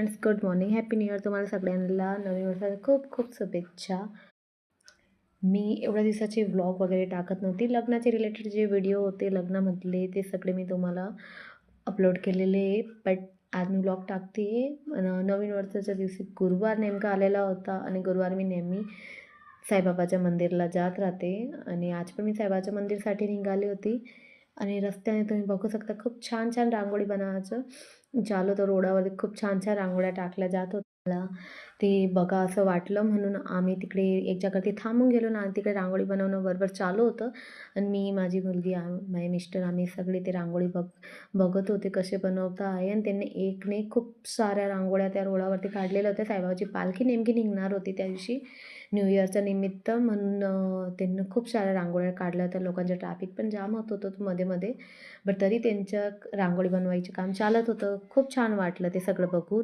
Friends, good morning, happy new year तुम्हाला सगळ्यांना. नवीन वर्षाच्या खूप खूप शुभेच्छा. मी एवढ्या दिवसाचे व्लॉग वगैरे टाकत नव्हती. लग्नाचे रिलेटेड जे व्हिडिओ होते लग्नामधले ते सगळे मी तुम्हाला अपलोड केलेले आहे. बट आज मी व्लॉग टाकते नवीन वर्षाच्या दिवशी. गुरुवार नेमका आलेला होता आणि गुरुवार मी नेहमी साईबाबाच्या मंदिरला जात राहते आणि आज पण मी साईबाबाच्या मंदिरसाठी निघाली होती. आणि रस्त्याने तुम्ही बघू शकता खूप छान छान रांगोळी बनवायचं चालू होतं. रोडावरती खूप छान छान रांगोळ्या टाकल्या जात होत्या. मला ते बघा असं वाटलं म्हणून आम्ही तिकडे एक जागेवरती थांबून गेलो ना आणि तिकडे रांगोळी बनवणं बरोबर चालू होतं. आणि मी, माझी मुलगी, माझे मिस्टर आम्ही सगळे ते रांगोळी बघत होते कसे बनवता आहे. आणि त्यांनी एक नाही खूप साऱ्या रांगोळ्या त्या रोडावरती काढलेल्या होत्या. साईबाबाची पालखी नेमकी निघणार होती त्या दिवशी न्यू इयरच्या निमित्त म्हणून त्यांनी खूप साऱ्या रांगोळ्या काढल्या होत्या. लोकांचं ट्रॅफिक पण जाम होत होतं मध्ये. बट तरी त्यांच्या रांगोळी बनवायचं काम चालत होतं. खूप छान वाटलं ते सगळं बघून.